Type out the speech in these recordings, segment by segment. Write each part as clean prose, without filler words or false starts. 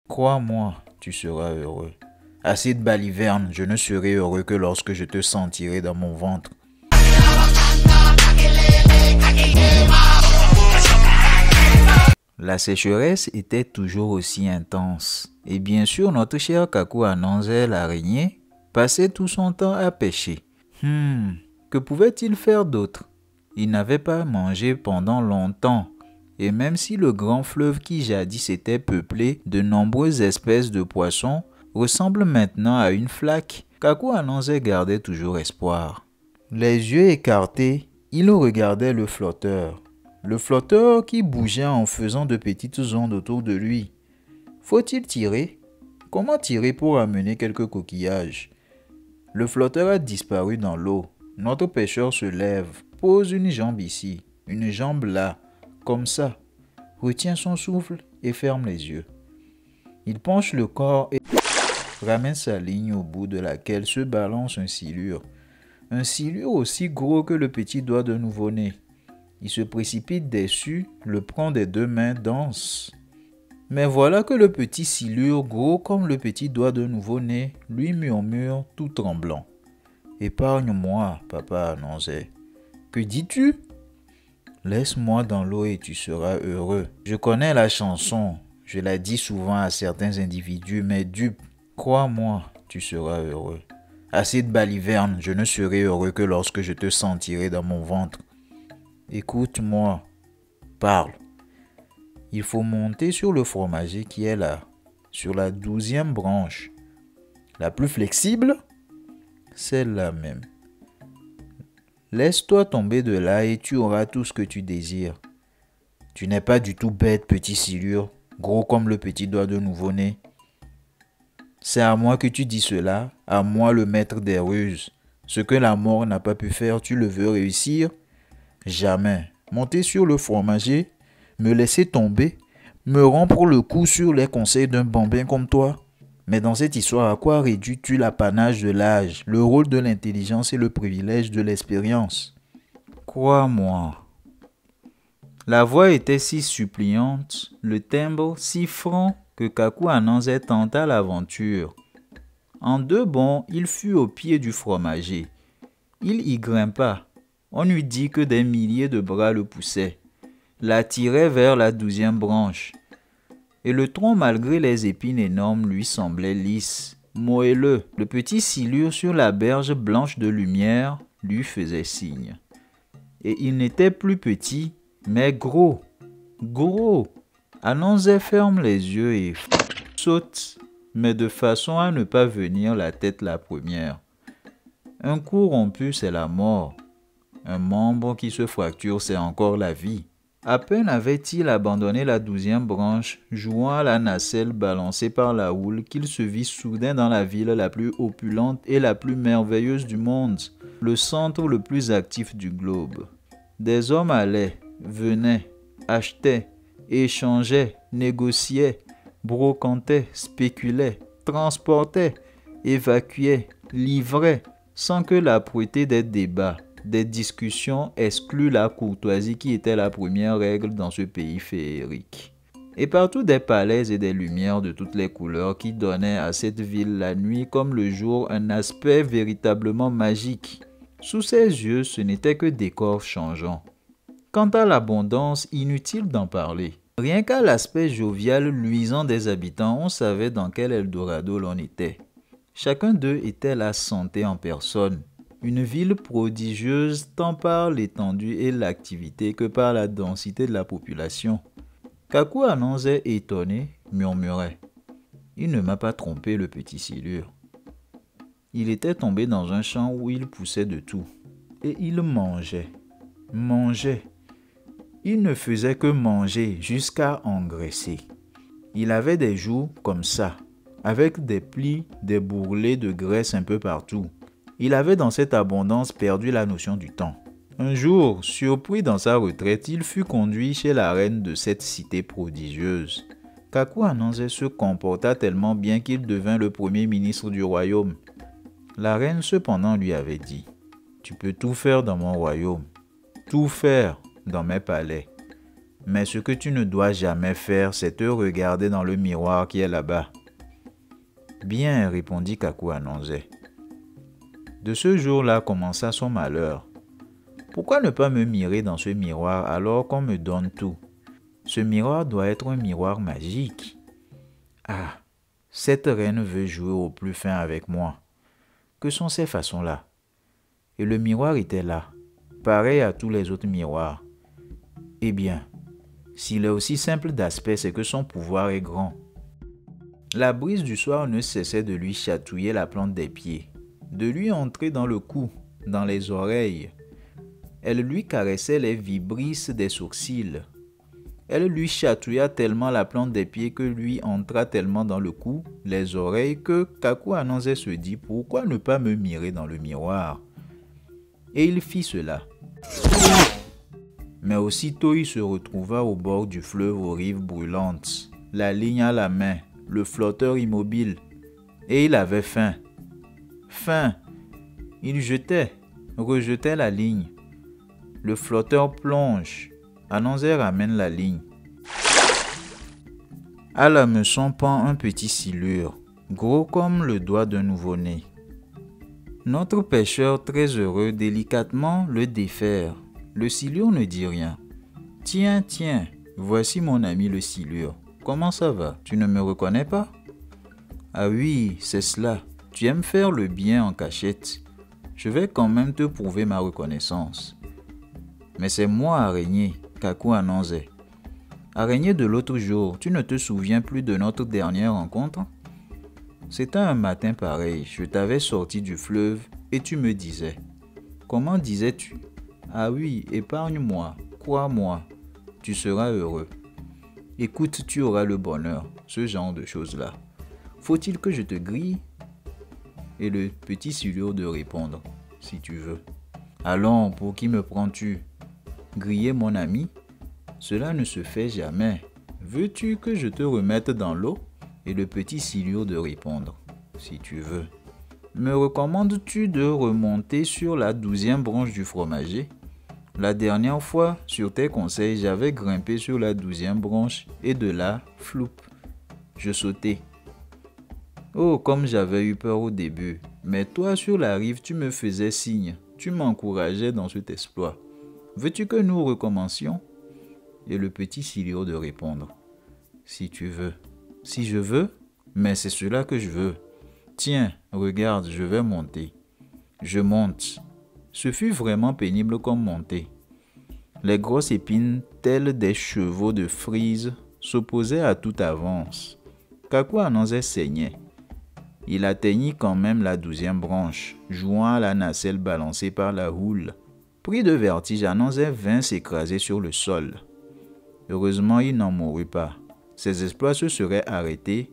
Crois-moi, tu seras heureux. Assez de balivernes, je ne serai heureux que lorsque je te sentirai dans mon ventre. La sécheresse était toujours aussi intense. Et bien sûr, notre cher Kaku Ananzé l'araignée passait tout son temps à pêcher. Que pouvait-il faire d'autre? Il n'avait pas mangé pendant longtemps. Et même si le grand fleuve qui jadis était peuplé de nombreuses espèces de poissons ressemble maintenant à une flaque, Kaku Ananzé gardait toujours espoir. Les yeux écartés, il regardait le flotteur. Le flotteur qui bougeait en faisant de petites ondes autour de lui. Faut-il tirer? Comment tirer pour amener quelques coquillages? Le flotteur a disparu dans l'eau. Notre pêcheur se lève, pose une jambe ici, une jambe là, comme ça, retient son souffle et ferme les yeux. Il penche le corps et ramène sa ligne au bout de laquelle se balance un silure. Un silure aussi gros que le petit doigt d'un nouveau-né. Il se précipite dessus, le prend des deux mains, danse. Mais voilà que le petit silure, gros comme le petit doigt d'un nouveau-né, lui murmure tout tremblant. « Épargne-moi, papa Ananzé. »« Que dis-tu » ?»« Laisse-moi dans l'eau et tu seras heureux. Je connais la chanson, je la dis souvent à certains individus, mais dupe, crois-moi, tu seras heureux. Assez de balivernes, je ne serai heureux que lorsque je te sentirai dans mon ventre. Écoute-moi, parle. Il faut monter sur le fromager qui est là, sur la 12e branche. La plus flexible, celle-là même. Laisse-toi tomber de là et tu auras tout ce que tu désires. Tu n'es pas du tout bête, petit silure, gros comme le petit doigt de nouveau-né. C'est à moi que tu dis cela, à moi le maître des ruses. Ce que la mort n'a pas pu faire, tu le veux réussir? Jamais. Monter sur le fromager, me laisser tomber, me rompre le cou sur les conseils d'un bambin comme toi. Mais dans cette histoire, à quoi réduis-tu l'apanage de l'âge, le rôle de l'intelligence et le privilège de l'expérience? Crois-moi. La voix était si suppliante, le timbre si franc que Kaku Ananzé tenta l'aventure. En 2 bonds, il fut au pied du fromager. Il y grimpa. On lui dit que des milliers de bras le poussaient, l'attiraient vers la 12e branche. Et le tronc, malgré les épines énormes, lui semblait lisse, moelleux. Le petit silure sur la berge blanche de lumière lui faisait signe. Et il n'était plus petit, mais gros, gros. Ananzé ferme les yeux et saute, mais de façon à ne pas venir la tête la première. Un coup rompu, c'est la mort. Un membre qui se fracture, c'est encore la vie. À peine avait-il abandonné la 12e branche, jouant à la nacelle balancée par la houle, qu'il se vit soudain dans la ville la plus opulente et la plus merveilleuse du monde, le centre le plus actif du globe. Des hommes allaient, venaient, achetaient, échangeaient, négociaient, brocantaient, spéculaient, transportaient, évacuaient, livraient, sans que l'âpreté des débats, des discussions excluent la courtoisie qui était la première règle dans ce pays féerique. Et partout des palais et des lumières de toutes les couleurs qui donnaient à cette ville la nuit comme le jour un aspect véritablement magique. Sous ses yeux, ce n'était que décors changeants. Quant à l'abondance, inutile d'en parler. Rien qu'à l'aspect jovial, luisant des habitants, on savait dans quel Eldorado l'on était. Chacun d'eux était la santé en personne. Une ville prodigieuse tant par l'étendue et l'activité que par la densité de la population. Kaku Ananzé, étonné, murmurait. Il ne m'a pas trompé, le petit silure. Il était tombé dans un champ où il poussait de tout. Et il mangeait. Il ne faisait que manger jusqu'à engraisser. Il avait des joues comme ça, avec des plis, des bourrelets de graisse un peu partout. Il avait dans cette abondance perdu la notion du temps. Un jour, surpris dans sa retraite, il fut conduit chez la reine de cette cité prodigieuse. Kaku Ananzé se comporta tellement bien qu'il devint le premier ministre du royaume. La reine cependant lui avait dit « Tu peux tout faire dans mon royaume, tout faire dans mes palais. Mais ce que tu ne dois jamais faire, c'est te regarder dans le miroir qui est là-bas. Bien, répondit Kaku Ananzé. De ce jour-là commença son malheur. Pourquoi ne pas me mirer dans ce miroir alors qu'on me donne tout? Ce miroir doit être un miroir magique. Ah, cette reine veut jouer au plus fin avec moi. Que sont ces façons-là? Et le miroir était là, pareil à tous les autres miroirs. Eh bien, s'il est aussi simple d'aspect, c'est que son pouvoir est grand. La brise du soir ne cessait de lui chatouiller la plante des pieds, de lui entrer dans le cou, dans les oreilles. Elle lui caressait les vibrisses des sourcils. Elle lui chatouilla tellement la plante des pieds que lui entra tellement dans le cou, les oreilles, que Kaku Ananzé se dit « Pourquoi ne pas me mirer dans le miroir ?» Et il fit cela. Mais aussitôt il se retrouva au bord du fleuve aux rives brûlantes, la ligne à la main, le flotteur immobile. Et il avait faim. Faim. Il jetait, rejetait la ligne. Le flotteur plonge. Ananzé ramène la ligne. À l'hameçon pend un petit silure, gros comme le doigt d'un nouveau-né. Notre pêcheur, très heureux, délicatement le défaire. Le silure ne dit rien. « Tiens, tiens, voici mon ami le silure. Comment ça va? Tu ne me reconnais pas? » « Ah oui, c'est cela. Tu aimes faire le bien en cachette. Je vais quand même te prouver ma reconnaissance. Mais c'est moi, araignée, Kaku Ananzé. Araignée de l'autre jour, tu ne te souviens plus de notre dernière rencontre? C'était un matin pareil, je t'avais sorti du fleuve et tu me disais. Comment disais-tu? Ah oui, épargne-moi, crois-moi, tu seras heureux. Écoute, tu auras le bonheur, ce genre de choses-là. Faut-il que je te grille? Et le petit silure de répondre, si tu veux. Allons, pour qui me prends-tu? Griller mon ami? Cela ne se fait jamais. Veux-tu que je te remette dans l'eau? Et le petit silure de répondre, si tu veux. Me recommandes-tu de remonter sur la 12e branche du fromager? La dernière fois, sur tes conseils, j'avais grimpé sur la 12e branche et de là, floup, je sautais. Oh, comme j'avais eu peur au début, mais toi sur la rive, tu me faisais signe, tu m'encourageais dans cet exploit. Veux-tu que nous recommencions? Et le petit silure de répondre, si tu veux. Si je veux, mais c'est cela que je veux. Tiens, regarde, je vais monter. Je monte. Ce fut vraiment pénible comme monter. Les grosses épines, telles des chevaux de frise, s'opposaient à toute avance. Kaku Ananzé saignait. Il atteignit quand même la 12e branche, jouant à la nacelle balancée par la houle. Pris de vertige, Ananzé vint s'écraser sur le sol. Heureusement, il n'en mourut pas. Ses exploits se seraient arrêtés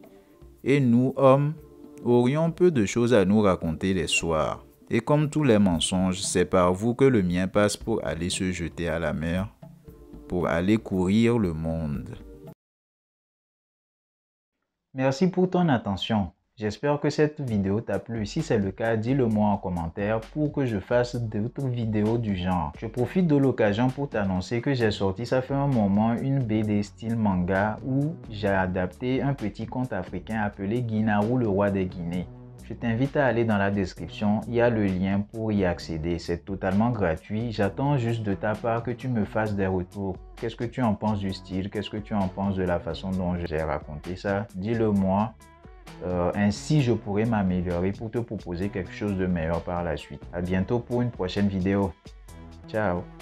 et nous, hommes, aurions peu de choses à nous raconter les soirs. Et comme tous les mensonges, c'est par vous que le mien passe pour aller se jeter à la mer, pour aller courir le monde. Merci pour ton attention. J'espère que cette vidéo t'a plu. Si c'est le cas, dis-le-moi en commentaire pour que je fasse d'autres vidéos du genre. Je profite de l'occasion pour t'annoncer que j'ai sorti, ça fait un moment, une BD style manga où j'ai adapté un petit conte africain appelé Guinaru, le roi des Guinées. Je t'invite à aller dans la description, il y a le lien pour y accéder. C'est totalement gratuit. J'attends juste de ta part que tu me fasses des retours. Qu'est-ce que tu en penses du style? Qu'est-ce que tu en penses de la façon dont j'ai raconté ça? Dis-le-moi. Ainsi, je pourrai m'améliorer pour te proposer quelque chose de meilleur par la suite. À bientôt pour une prochaine vidéo. Ciao!